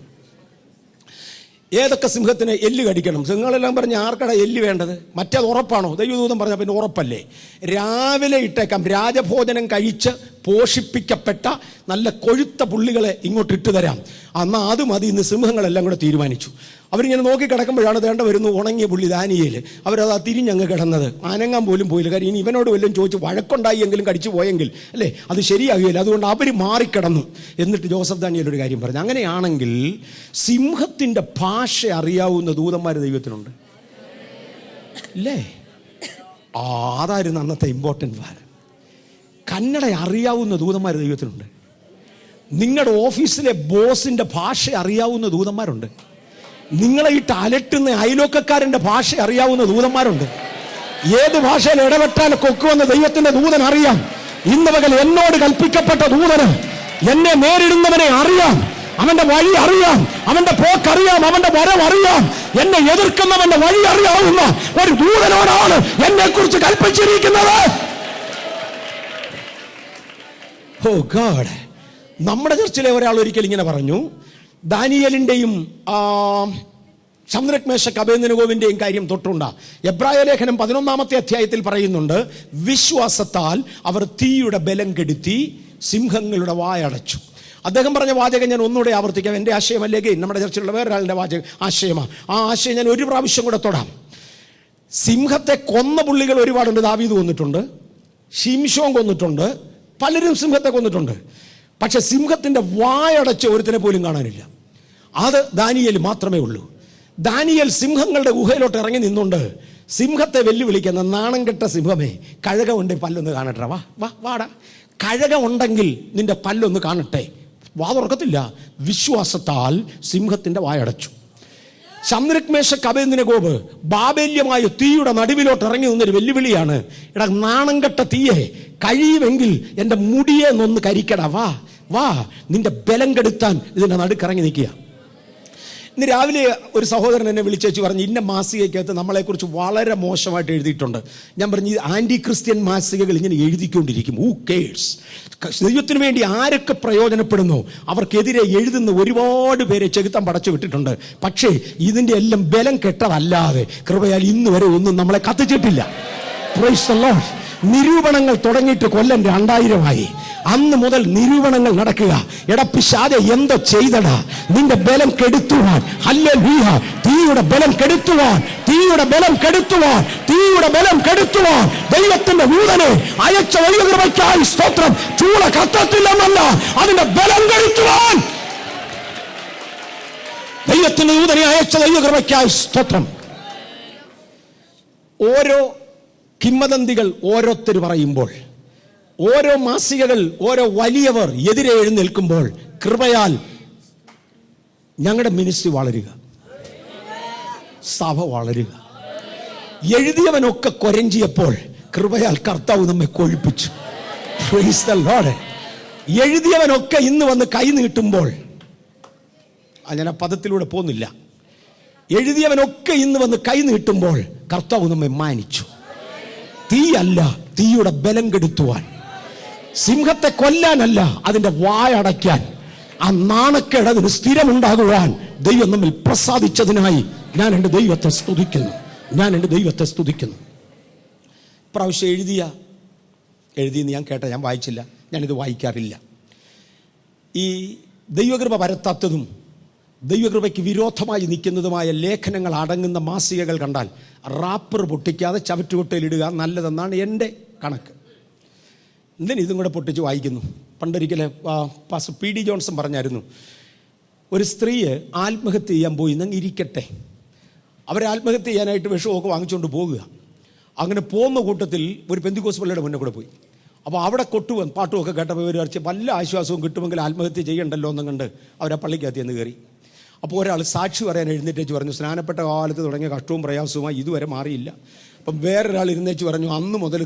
ഏതൊക്കെ സിംഹത്തിന് എല്ല് കടിക്കണം? സിംഹങ്ങളെല്ലാം പറഞ്ഞ് ആർക്കട എല്ല് വേണ്ടത്? മറ്റേത് ഉറപ്പാണോ? ദൈവദൂതൻ പറഞ്ഞാൽ പിന്നെ ഉറപ്പല്ലേ? രാവിലെ ഇട്ടേക്കാം. രാജഭോജനം കഴിച്ച് പോഷിപ്പിക്കപ്പെട്ട നല്ല കൊഴുത്ത പുള്ളികളെ ഇങ്ങോട്ട് ഇട്ട് തരാം. എന്നാൽ അത് മതി. ഇന്ന് സിംഹങ്ങളെല്ലാം കൂടെ തീരുമാനിച്ചു. അവരിങ്ങനെ നോക്കി കിടക്കുമ്പോഴാണ് വേണ്ട വരുന്നു ഉണങ്ങിയ പുള്ളി ദാനിയേൽ. അവരത് തിരിഞ്ഞങ്ങ് കിടന്നത്, അനങ്ങാൻ പോലും പോയില്ല. കാര്യം ഇനി ഇവനോട് വല്ലതും ചോദിച്ച് വഴക്കുണ്ടായി എങ്കിലും കടിച്ചു പോയെങ്കിൽ അല്ലേ അത് ശരിയാകുകയില്ല. അതുകൊണ്ട് അവർ മാറിക്കിടന്നു. എന്നിട്ട് ജോസഫ് ദാനിയേൽ ഒരു കാര്യം പറഞ്ഞു, അങ്ങനെയാണെങ്കിൽ സിംഹത്തിൻ്റെ ഭാഷ അറിയാവുന്ന ദൂതന്മാർ ദൈവത്തിനുണ്ട് അല്ലേ? അതായിരുന്നു അന്നത്തെ ഇമ്പോർട്ടൻ്റ് ഭാരം. കന്നഡ അറിയാവുന്ന ദൂതന്മാർ ദൈവത്തിനുണ്ട്. നിങ്ങളുടെ ഓഫീസിലെ ബോസിൻ്റെ ഭാഷ അറിയാവുന്ന ദൂതന്മാരുണ്ട്. നിങ്ങളെ ഇട്ട് അലട്ടുന്ന അയലോക്കക്കാരൻ്റെ ഭാഷ അറിയാവുന്ന ദൂതന്മാരുണ്ട്. ഏത് ഭാഷയിൽ ഇടപെട്ടാൽ കൊക്കുവെന്ന് ദൈവത്തിന്റെ ദൂതൻ അറിയാം. ഇന്ന് പകൽ എന്നോട് കൽപ്പിക്കപ്പെട്ട ദൂതന് എന്നെ നേരിടുന്നവനെ അറിയാം, അവന്റെ വഴി അറിയാം, അവന്റെ പോക്കറിയാം, അവന്റെ വരവ് അറിയാം. എന്നെ എതിർക്കുന്നവന്റെ വഴി അറിയാവുന്ന ഒരു ദൂതനോടാണ് എന്നെ കുറിച്ച് കൽപ്പിച്ചിരിക്കുന്നത്. ഓ ഗോഡ്. നമ്മുടെ ചർച്ചിലെ ഒരാൾ ഒരിക്കൽ ഇങ്ങനെ പറഞ്ഞു, ദാനിയേലിന്റെയും ശദ്രക്, മേശക്, അബേദ്നെഗോവിന്റെയും കാര്യം തൊട്ടുണ്ട. എബ്രായ ലേഖനം 11-ാമത്തെ അധ്യായത്തിൽ പറയുന്നുണ്ട്, വിശ്വാസത്താൽ അവർ തീയുടെ ബലം കെടുത്തി സിംഹങ്ങളുടെ വായടച്ചു. അദ്ദേഹം പറഞ്ഞ വാചകം ഞാൻ ഒന്നുകൂടെ ആവർത്തിക്കാം. എൻ്റെ ആശയമല്ലെങ്കിൽ നമ്മുടെ ചർച്ചയിലുള്ള വേറൊരാളുടെ ആശയമാണ്. ആ ആശയം ഞാൻ ഒരു പ്രാവശ്യം കൂടെ തൊടാം. സിംഹത്തെ കൊന്ന പുള്ളികൾ ഒരുപാടുണ്ട്. ദാവീദ് കൊന്നിട്ടുണ്ട്, ശിംശോൻ കൊന്നിട്ടുണ്ട്, പലരും സിംഹത്തെ കൊന്നിട്ടുണ്ട്. പക്ഷെ സിംഹത്തിന്റെ വായടച്ച് ഒരുത്തിനെ പോലും കാണാനില്ല. അത് ദാനിയേൽ മാത്രമേ ഉള്ളൂ. ദാനിയേൽ സിംഹങ്ങളുടെ ഗുഹയിലോട്ട് ഇറങ്ങി നിന്നുകൊണ്ട് സിംഹത്തെ വെല്ലുവിളിക്കുന്ന നാണം കെട്ട സിംഹമേ, കഴകമുണ്ട് പല്ലൊന്ന് കാണട്ടെ, വാ വാ വാടാ, കഴകമുണ്ടെങ്കിൽ നിന്റെ പല്ലൊന്ന് കാണട്ടെ. വാ തുറക്കത്തില്ല. വിശ്വാസത്താൽ സിംഹത്തിന്റെ വായടച്ചു. ശദ്രക് മേശക് അബേദ്നെഗോവ് ബാബേല്യമായ തീയുടെ നടുവിലോട്ട് ഇറങ്ങി നിന്നൊരു വെല്ലുവിളിയാണ്. എടാ നാണം കെട്ട തീയെ, കഴിയുമെങ്കിൽ എൻ്റെ മുടിയെ നൊന്ന് കരിക്കടാ, വാ വാ, നിന്റെ ബലം കെടുത്താൻ ഇതിന്റെ നടുക്കിറങ്ങി നിൽക്കുക. ഇന്ന് രാവിലെ ഒരു സഹോദരൻ എന്നെ വിളിച്ചേച്ച് പറഞ്ഞു, ഇന്ന മാസികയ്ക്കകത്ത് നമ്മളെക്കുറിച്ച് വളരെ മോശമായിട്ട് എഴുതിയിട്ടുണ്ട്. ഞാൻ പറഞ്ഞു, ആന്റി ക്രിസ്ത്യൻ മാസികകൾ ഇങ്ങനെ എഴുതിക്കൊണ്ടിരിക്കും. Who curse? ദൈവത്തിന് വേണ്ടി ആരൊക്കെ പ്രയോജനപ്പെടുന്നു അവർക്കെതിരെ എഴുതുന്ന ഒരുപാട് പേരെ ചെകുത്താൻ പടച്ചു വിട്ടിട്ടുണ്ട്. പക്ഷേ ഇതിന്റെ എല്ലാം ബലം കെട്ടതല്ലാതെ കൃപയാൽ ഇന്ന് വരെ ഒന്നും നമ്മളെ കത്തിച്ചിട്ടില്ല. Praise the lord. നിരൂപണങ്ങൾ തുടങ്ങിയിട്ട് കൊല്ലം 2000 അന്ന് മുതൽ നിരൂപണങ്ങൾ നടക്കുക. എടപ്പിശാചെ എന്തോ ചെയ്തടാ, നിന്റെ ബലം കെടുത്തുവാൻ. ഹല്ലേലൂയ. തീയുടെ ബലം കെടുത്തുവാൻ, തീയുടെ ബലം കെടുത്തുവാൻ, തീയുടെ ബലം കെടുത്തുവാൻ ദൈവത്തിന്റെ ദൂതനെ അയച്ച വലിയ കൃപയ്ക്കായി സ്തോത്രം. ചൂള കത്തത്തില്ലെന്നല്ല, അതിന്റെ ബലം കെടുത്തുവാൻ ദൈവത്തിന്റെ ദൂതനെ അയച്ച വലിയ കൃപയ്ക്കായി സ്തോത്രം. ഓരോ കിംവദന്തികൾ ഓരോരുത്തർ പറയുമ്പോൾ, ഓരോ മാസികകൾ, ഓരോ വലിയവർ എതിരെ എഴുന്നേൽക്കുമ്പോൾ കൃപയാൽ ഞങ്ങളുടെ മിനിസ്ട്രി വളരുക, സഭ വളരുക. എഴുതിയവനൊക്കെ കൊരഞ്ചിയപ്പോൾ കൃപയാൽ കർത്താവ് നമ്മെ കൊഴിപ്പിച്ചു. Praise the lord. എഴുതിയവനൊക്കെ ഇന്ന് വന്ന് കൈ നീട്ടുമ്പോൾ, ഞാൻ ആ പദത്തിലൂടെ പോകുന്നില്ല, എഴുതിയവനൊക്കെ ഇന്ന് വന്ന് കൈ നീട്ടുമ്പോൾ കർത്താവ് നമ്മെ മാനിച്ചു. തീയല്ല, തീയുടെ ബലം കെടുത്തുവാൻ, സിംഹത്തെ കൊല്ലാനല്ല, അതിന്റെ വായടയ്ക്കാൻ, ആ നാണക്കേടതിന് സ്ഥിരമുണ്ടാകുവാൻ ദൈവം നമ്മിൽ പ്രസാദിച്ചതിനായി ഞാൻ എൻ്റെ ദൈവത്തെ സ്തുതിക്കുന്നു. പ്രാവശ്യം എഴുതിയെന്ന് ഞാൻ കേട്ട, ഞാൻ വായിച്ചില്ല, ഞാനിത് വായിക്കാറില്ല. ഈ ദൈവകൃപ പരത്താത്തതും ദൈവകൃപയ്ക്ക് വിരോധമായി നിൽക്കുന്നതുമായ ലേഖനങ്ങൾ അടങ്ങുന്ന മാസികകൾ കണ്ടാൽ റാപ്പർ പൊട്ടിക്കാതെ ചവറ്റുകൊട്ടയിലിടുക നല്ലതെന്നാണ് എൻ്റെ കണക്ക്. എന്തിനും ഇതും കൂടെ പൊട്ടിച്ച് വായിക്കുന്നു. പണ്ടൊരിക്കലെ പാസ്റ്റർ പി ഡി ജോൺസൺ പറഞ്ഞായിരുന്നു, ഒരു സ്ത്രീയെ ആത്മഹത്യ ചെയ്യാൻ പോയി എന്നങ്ങ് ഇരിക്കട്ടെ, അവരെ ആത്മഹത്യ ചെയ്യാനായിട്ട് വിഷമൊക്കെ വാങ്ങിച്ചുകൊണ്ട് പോകുക. അങ്ങനെ പോകുന്ന കൂട്ടത്തിൽ ഒരു പെന്തിക്കോസ് പള്ളിയുടെ മുന്നേ കൂടെ പോയി. അപ്പോൾ അവിടെ കൊട്ടുവൻ പാട്ടുമൊക്കെ കേട്ടപ്പോൾ ഒരു അരച്ച് വല്ല ആശ്വാസവും കിട്ടുമെങ്കിൽ ആത്മഹത്യ ചെയ്യണ്ടല്ലോ എന്നും കണ്ട് അവരെ പള്ളിക്കകത്ത് എന്ന് കയറി. അപ്പോൾ ഒരാൾ സാക്ഷി പറയാൻ എഴുന്നേറ്റ് പറഞ്ഞു, സ്നാനപ്പെട്ട കാലത്ത് തുടങ്ങിയ കഷ്ടവും പ്രയാസവുമായി ഇതുവരെ മാറിയില്ല. അപ്പം വേറൊരാൾ എഴുന്നേറ്റ് പറഞ്ഞു, അന്ന് മുതൽ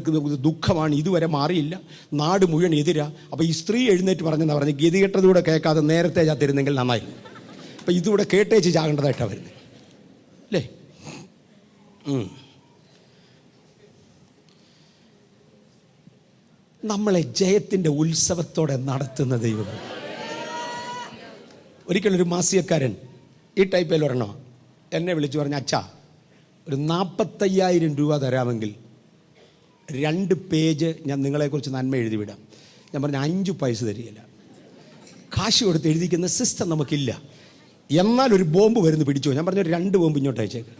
ദുഃഖമാണ്, ഇതുവരെ മാറിയില്ല, നാട് മുഴുവൻ എതിരാ. അപ്പോൾ ഈ സ്ത്രീ എഴുന്നേറ്റ് പറഞ്ഞെന്നാ പറഞ്ഞു, ഗതികെട്ടതുകൂടെ കേൾക്കാതെ നേരത്തെ ചാത്തിരുന്നെങ്കിൽ നന്നായിരുന്നു. അപ്പം ഇതുകൂടെ കേട്ടേച്ച് ചാകേണ്ടതായിട്ടാണ് വരുന്നത് അല്ലേ? നമ്മളെ ജയത്തിൻ്റെ ഉത്സവത്തോടെ നടത്തുന്ന ദൈവം. ഒരിക്കലൊരു മാസികക്കാരൻ ഈ ടൈപ്പിൽ ഒരെണ്ണോ എന്നെ വിളിച്ചു പറഞ്ഞു, അച്ഛാ ഒരു 45,000 രൂപ തരാമെങ്കിൽ 2 പേജ് ഞാൻ നിങ്ങളെക്കുറിച്ച് നന്മ എഴുതി വിടാം. ഞാൻ പറഞ്ഞു 5 പൈസ തരികയില്ല, കാശ് കൊടുത്ത് എഴുതിക്കുന്ന സിസ്റ്റം നമുക്കില്ല. എന്നാൽ ഒരു ബോംബ് വരുന്നു പിടിച്ചോ. ഞാൻ പറഞ്ഞു 2 ബോംബ് ഇങ്ങോട്ട് അയച്ചേക്ക്.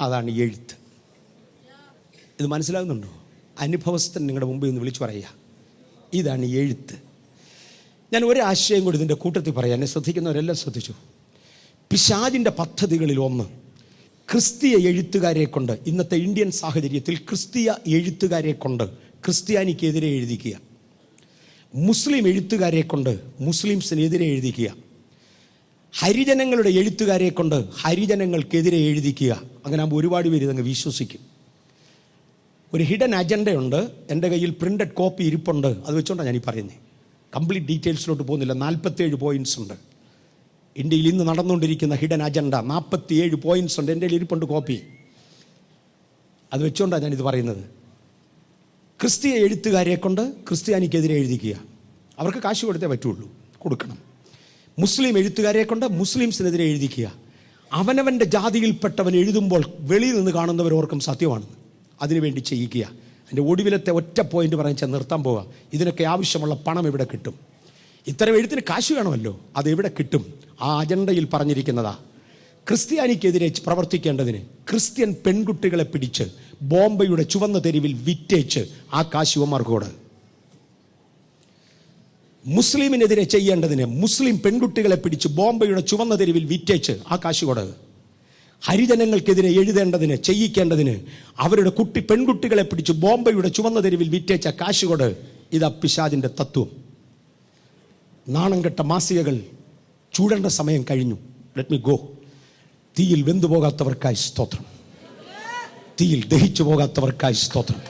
അതാണ് എഴുത്ത്. ഇത് മനസ്സിലാകുന്നുണ്ടോ? അനുഭവസ്ഥൻ നിങ്ങളുടെ മുമ്പിൽ നിന്ന് വിളിച്ചു പറയുക, ഇതാണ് എഴുത്ത്. ഞാൻ ഒരാശയം കൂടി ഇതിൻ്റെ കൂട്ടത്തിൽ പറയാം, എന്നെ ശ്രദ്ധിക്കുന്നവരെല്ലാം ശ്രദ്ധിച്ചു. പിശാചിൻ്റെ പദ്ധതികളിൽ ഒന്ന് ക്രിസ്തീയ എഴുത്തുകാരെ കൊണ്ട്, ഇന്നത്തെ ഇന്ത്യൻ സാഹചര്യത്തിൽ ക്രിസ്തീയ എഴുത്തുകാരെ കൊണ്ട് ക്രിസ്ത്യാനിക്കെതിരെ എഴുതിക്കുക, മുസ്ലിം എഴുത്തുകാരെ കൊണ്ട് മുസ്ലിംസിനെതിരെ എഴുതിക്കുക, ഹരിജനങ്ങളുടെ എഴുത്തുകാരെ കൊണ്ട് ഹരിജനങ്ങൾക്കെതിരെ എഴുതിക്കുക. അങ്ങനെ ആകുമ്പോൾ ഒരുപാട് പേര് ഇതങ്ങ് വിശ്വസിക്കും. ഒരു ഹിഡൻ അജണ്ടയുണ്ട്. എൻ്റെ കയ്യിൽ പ്രിൻ്റഡ് കോപ്പി ഇരിപ്പുണ്ട്, അത് വെച്ചുകൊണ്ടാണ് ഞാനീ പറയുന്നത്. കംപ്ലീറ്റ് ഡീറ്റെയിൽസിലോട്ട് പോകുന്നില്ല. 47 പോയിൻറ്റ്സ് ഉണ്ട് ഇന്ത്യയിൽ ഇന്ന് നടന്നുകൊണ്ടിരിക്കുന്ന ഹിഡൻ അജണ്ട. 47 പോയിൻറ്റ്സ് ഉണ്ട്. എൻ്റെ കയ്യിൽ ഇരിപ്പുണ്ട് കോപ്പി. അത് വെച്ചുകൊണ്ടാണ് ഞാനിത് പറയുന്നത്. ക്രിസ്തീയ എഴുത്തുകാരെ കൊണ്ട് ക്രിസ്ത്യാനിക്കെതിരെ എഴുതിക്കുക, അവർക്ക് കാശ് കൊടുത്തേ പറ്റുള്ളൂ, കൊടുക്കണം. മുസ്ലിം എഴുത്തുകാരെ കൊണ്ട് മുസ്ലിംസിനെതിരെ എഴുതിക്കുക. അവനവൻ്റെ ജാതിയിൽപ്പെട്ടവൻ എഴുതുമ്പോൾ വെളിയിൽ നിന്ന് കാണുന്നവരോർക്കും സത്യമാണെന്ന്, അതിനുവേണ്ടി ചെയ്യിക്കുക. അതിൻ്റെ ഒടുവിലത്തെ ഒറ്റ പോയിന്റ് പറഞ്ഞാൽ നിർത്താൻ പോവുക. ഇതിനൊക്കെ ആവശ്യമുള്ള പണം എവിടെ കിട്ടും? ഇത്തരം എഴുത്തിന് കാശ് വേണമല്ലോ, അത് എവിടെ കിട്ടും? ആ അജണ്ടയിൽ പറഞ്ഞിരിക്കുന്നതാ. ക്രിസ്ത്യാനിക്കെതിരെ പ്രവർത്തിക്കേണ്ടതിന് ക്രിസ്ത്യൻ പെൺകുട്ടികളെ പിടിച്ച് ബോംബെയുടെ ചുവന്ന തെരുവിൽ വിറ്റേച്ച് ആ കാശുവന്മാർക്ക് കൊടു. മുസ്ലിമിനെതിരെ ചെയ്യേണ്ടതിന് മുസ്ലിം പെൺകുട്ടികളെ പിടിച്ച് ബോംബെയുടെ ചുവന്ന തെരുവിൽ വിറ്റേച്ച് ആ കാശ് കൊടു. ഹരിജനങ്ങൾക്കെതിരെ എഴുതേണ്ടതിന് ചെയ്യിക്കേണ്ടതിന് അവരുടെ പെൺകുട്ടികളെ പിടിച്ച് ബോംബെയുടെ ചുവന്ന തെരുവിൽ വിറ്റേച്ച കാശ് കൊടു. ഇതാ പിശാചിന്റെ തത്വം. നാണം കെട്ട മാസികകൾ ചൂടേണ്ട സമയം കഴിഞ്ഞു. Let me go. തീയിൽ വെന്തുപോകാത്തവർക്കായി സ്തോത്രം, തീയിൽ ദഹിച്ചു പോകാത്തവർക്കായി സ്തോത്രം.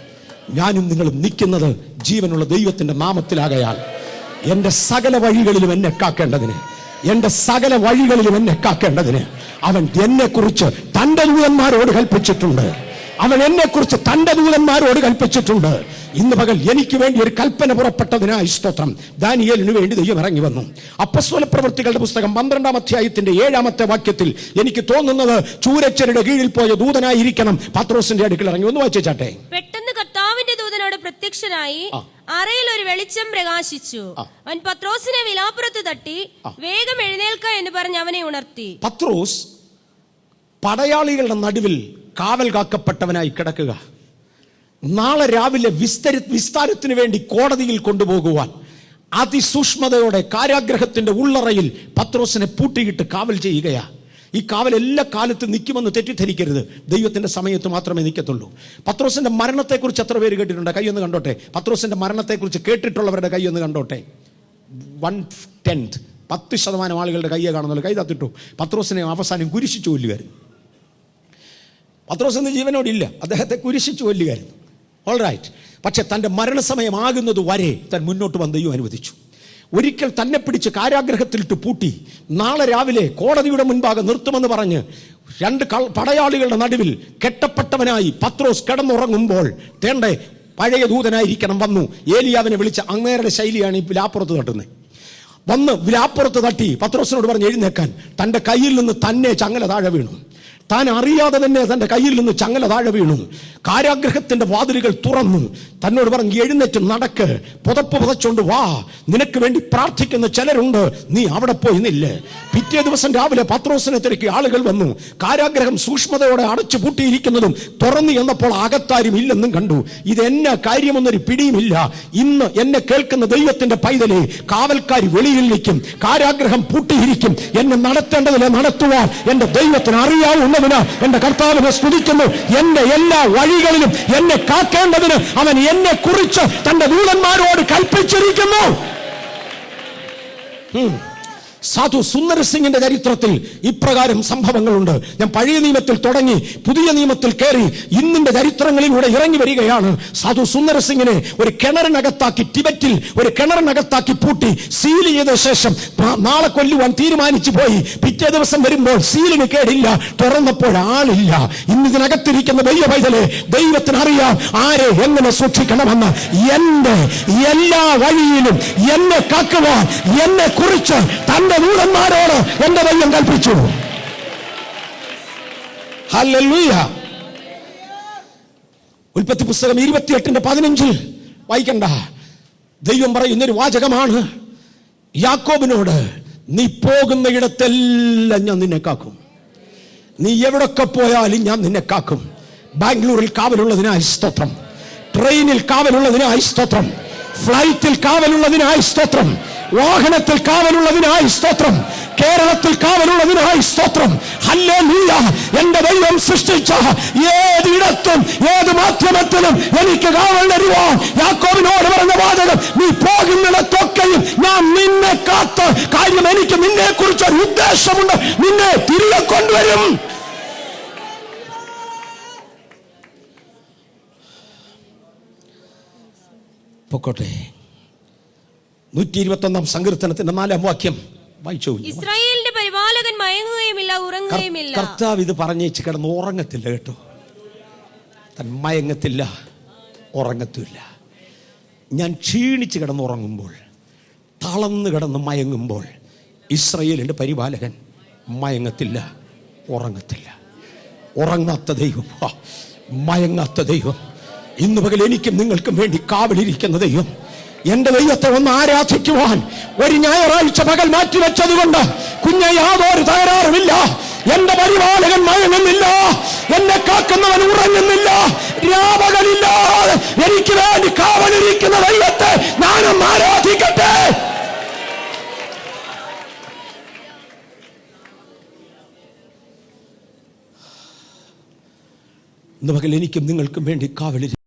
ഞാനും നിങ്ങളും നിൽക്കുന്നത് ജീവനുള്ള ദൈവത്തിന്റെ നാമത്തിലാകയാൽ എൻ്റെ സകല വഴികളിലും എന്നെ കാക്കേണ്ടതിന്, എൻ്റെ സകല വഴികളിലും എന്നെ കാക്കേണ്ടതിന് അവൻ എന്നെക്കുറിച്ച് തൻ്റെ ദൂതന്മാരോട് കൽപ്പിച്ചിട്ടുണ്ട്. അവൻ എന്നെക്കുറിച്ച് തൻ്റെ ദൂതന്മാരോട് കൽപ്പിച്ചിട്ടുണ്ട്. ഇന്ന് പകൽ എനിക്ക് വേണ്ടി ഒരു കൽപ്പന പുറപ്പെട്ടതിനായി സ്തോത്രം. ദാനിയേലിന് വേണ്ടി ദൈവം ഇറങ്ങി വന്നു. അപ്പോസ്തലപ്രവൃത്തികളുടെ പുസ്തകം 12-ാം അധ്യായത്തിന്റെ 7-ാമത്തെ വാക്യത്തിൽ എനിക്ക് തോന്നുന്നത് ചൂരച്ചരുടെ കീഴിൽ പോയ ദൂതനായിരിക്കണം പത്രോസിന്റെ അടുക്കൽ ഇറങ്ങി. ഒന്ന് വായിച്ചാട്ടെ. പെട്ടെന്ന് കർത്താവിന്റെ ദൂതനോട് പ്രത്യക്ഷനായി അറയിൽ ഒരു വെളിച്ചം പ്രകാശിച്ചു. അവൻ പത്രോസിനെ വിലാപ്പുറത്ത് തട്ടി വേഗം എഴുന്നേൽക്ക എന്ന് പറഞ്ഞ് അവനെ ഉണർത്തി. പത്രോസ് പടയാളികളുടെ നടുവിൽ കാവൽ കാക്കപ്പെട്ടവനായി കിടക്കുക. നാളെ രാവിലെ വിസ്താരത്തിന് വേണ്ടി കോടതിയിൽ കൊണ്ടുപോകുവാൻ അതിസൂക്ഷ്മതയോടെ കാരാഗ്രഹത്തിന്റെ ഉള്ളറയിൽ പത്രോസിനെ പൂട്ടിയിട്ട് കാവൽ ചെയ്യുകയാ. ഈ കാവൽ എല്ലാ കാലത്തും നിൽക്കുമെന്ന് തെറ്റിദ്ധരിക്കരുത്. ദൈവത്തിന്റെ സമയത്ത് മാത്രമേ നിൽക്കത്തുള്ളൂ. പത്രോസിന്റെ മരണത്തെക്കുറിച്ച് എത്ര പേര് കേട്ടിട്ടുണ്ട്? കൈയൊന്ന് കണ്ടോട്ടെ. പത്രോസിന്റെ മരണത്തെക്കുറിച്ച് കേട്ടിട്ടുള്ളവരുടെ കൈയൊന്ന് കണ്ടോട്ടെ. 1/10 10% ആളുകളുടെ കയ്യെ കാണുന്നല്ലോ. കൈ തത്തിട്ടു. പത്രോസിനെ അവസാനം കുരിശിച്ചു കൊല്ലുകയായിരുന്നു. പത്രോസ് എന്ന ജീവനോടില്ല, അദ്ദേഹത്തെ കുരിശിച്ചു കൊല്ലുകയായിരുന്നു. All right. പക്ഷെ തൻ്റെ മരണസമയമാകുന്നത് വരെ താൻ മുന്നോട്ട് വന്ന് ദൈവം അനുവദിച്ചു. ഒരിക്കൽ തന്നെ പിടിച്ച് കാരാഗ്രഹത്തിലിട്ട് പൂട്ടി നാളെ രാവിലെ കോടതിയുടെ മുൻപാകെ നിർത്തുമെന്ന് പറഞ്ഞ് 2 പടയാളികളുടെ നടുവിൽ കെട്ടപ്പെട്ടവനായി പത്രോസ് കിടന്നുറങ്ങുമ്പോൾ തേണ്ടേ പഴയ ദൂതനായിരിക്കണം വന്നു. ഏലിയാവിനെ വിളിച്ച അങ്ങേരുടെ ശൈലിയാണ് ഈ വിലാപ്പുറത്ത് തട്ടുന്നത്. വന്ന് വിലാപ്പുറത്ത് തട്ടി പത്രോസിനോട് പറഞ്ഞ് എഴുന്നേക്കാൻ. തൻ്റെ കയ്യിൽ നിന്ന് തന്നെ ചങ്ങല താഴെ വീണു. താൻ അറിയാതെ തന്നെ തൻ്റെ കയ്യിൽ നിന്ന് ചങ്ങല താഴെ വീണു. കാരാഗ്രഹത്തിന്റെ വാതിലുകൾ തുറന്നു. തന്നോട് പറഞ്ഞ് എഴുന്നേറ്റ് നടക്ക്, പുതപ്പ് പുതച്ചോണ്ട് വാ, നിനക്ക് വേണ്ടി പ്രാർത്ഥിക്കുന്ന ചിലരുണ്ട്, നീ അവിടെ പോയി നില്ല്. പിറ്റേ ദിവസം രാവിലെ പത്രോസിനെ തിരക്കി ആളുകൾ വന്നു. കാരാഗ്രഹം സൂക്ഷ്മതയോടെ അടച്ചു പൂട്ടിയിരിക്കുന്നതും തുറന്നു എന്നപ്പോൾ അകത്താരും ഇല്ലെന്നും കണ്ടു. ഇതെന്നാ കാര്യമൊന്നൊരു പിടിയുമില്ല. ഇന്ന് എന്നെ കേൾക്കുന്ന ദൈവത്തിന്റെ പൈതലെ, കാവൽക്കാരി വെളിയിൽ നിൽക്കും, കാരാഗ്രഹം പൂട്ടിയിരിക്കും. എന്നെ നടത്തേണ്ടതിനെ നടത്തുവാൻ എന്റെ ദൈവത്തിന് അറിയാവുന്ന എന്റെ കർത്താവിനെ സ്തുതിക്കുന്നു. എന്റെ എല്ലാ വഴികളിലും എന്നെ കാക്കേണ്ടതിന് അവൻ എന്നെ കുറിച്ച് തന്റെ ദൂതന്മാരോട് കൽപ്പിച്ചിരിക്കുന്നു. സാധു സുന്ദർ സിംഗിന്റെ ചരിത്രത്തിൽ ഇപ്രകാരം സംഭവങ്ങളുണ്ട്. ഞാൻ പഴയ നിയമത്തിൽ തുടങ്ങി പുതിയ നിയമത്തിൽ കയറി ഇന്നിന്റെ ചരിത്രങ്ങളിലൂടെ ഇറങ്ങി വരികയാണ്. സാധു സുന്ദർ സിംഗിനെ ഒരു കിണറിനകത്താക്കി, ടിബറ്റിൽ ഒരു കിണറിനകത്താക്കി പൂട്ടി സീൽ ചെയ്ത ശേഷം നാളെ കൊല്ലുവാൻ തീരുമാനിച്ചു പോയി. പിറ്റേ ദിവസം വരുമ്പോൾ സീലിന് കേടില്ല, തുറന്നപ്പോൾ ആളില്ല. ഇന്നിതിനകത്തിരിക്കുന്ന ദൈവ പൈതലെ, ദൈവത്തിന് അറിയാം ആരെ എങ്ങനെ സൂക്ഷിക്കണമെന്ന്. എന്റെ എല്ലാ വഴിയിലും എന്നെ കാക്കുവാൻ എന്നെ കുറിച്ച് തന്റെ ദൂതന്മാരോട് എന്റെ ദൈവം കൽപ്പിച്ചു. ഹല്ലേലൂയ. ഉൽപ്പത്തി പുസ്തകം 28:15 വായിക്കണ്ട. ദൈവം പറയുന്നൊരു വാചകമാണ്. യാക്കോബിനോട്, നീ പോകുന്ന ഇടത്തെല്ലാം ഞാൻ നിന്നെ കാക്കും. നീ എവിടൊക്കെ പോയാലും ഞാൻ നിന്നെ കാക്കും. ബാംഗ്ലൂരിൽ കാവലുള്ളതിനായി സ്തോത്രം, ട്രെയിനിൽ കാവലുള്ളതിനായി സ്തോത്രം, ഫ്ലൈറ്റിൽ കാവലുള്ളതിനായി സ്തോത്രം, വാഹനത്തിൽ കാവലുള്ളതിനായി സ്തോത്രം, കേരളത്തിൽ കാവലുള്ളതിനായി സ്തോത്രം. ഹല്ലേലൂയ. എന്റെ ദൈവം സൃഷ്ടിച്ച ഏതിടത്തും ഏത് മാധ്യമത്തിലും എനിക്ക് കാവൽ തരുവാൻ യാക്കോബിനോട് പറഞ്ഞ വാചകം, നീ പോകുന്നിടത്തൊക്കെയും ഞാൻ നിന്നെ കാത്ത്. കാര്യം, എനിക്ക് നിന്നെ കുറിച്ച് ഒരു ഉദ്ദേശമുണ്ട്, നിന്നെ തിരികെ കൊണ്ടുവരും. പൊക്കോട്ടെ. 121-ാം സങ്കീർത്തനത്തിന്റെ 4-ാം വാക്യം വായിച്ചു. ഇസ്രായേലിന്റെ പരിപാലകൻ മയങ്ങുകയുമില്ല, ഉറങ്ങുകയുമില്ല. കർത്താവ് ഇത് പറഞ്ഞേച്ച് കിടന്ന് ഉറങ്ങത്തില്ല കേട്ടോ. തൻ മയങ്ങത്തില്ല, ഉറങ്ങത്തില്ല. ഞാൻ ക്ഷീണിച്ച് കിടന്നുറങ്ങുമ്പോൾ, തളർന്ന് കിടന്ന് മയങ്ങുമ്പോൾ ഇസ്രായേലിന്റെ പരിപാലകൻ മയങ്ങത്തില്ല, ഉറങ്ങത്തില്ല. ഉറങ്ങാത്ത ദൈവം, മയങ്ങാത്ത ദൈവം, ഇന്ന് പകൽ എനിക്കും നിങ്ങൾക്കും വേണ്ടി കാവലിരിക്കുന്ന ദൈവം. എന്റെ ദൈവത്തെ ഒന്ന് ആരാധിക്കുവാൻ ഒരു ഞായറാഴ്ച പകൽ മാറ്റിവെച്ചതുകൊണ്ട് കുഞ്ഞെ യാതൊരു തകരാറുമില്ല. എന്റെ പരിപാലകൻ മയങ്ങുന്നില്ല, എന്നെ കാക്കുന്നവൻ ഉറങ്ങുന്നില്ല. രാപകലില്ലാതെ എനിക്ക് വേണ്ടി കാവലിരിക്കുന്ന ദൈവത്തെ ഞാനും ആരാധിക്കട്ടെ. ഇന്ന് പകൽ എനിക്കും നിങ്ങൾക്കും വേണ്ടി കാവലിരിക്കും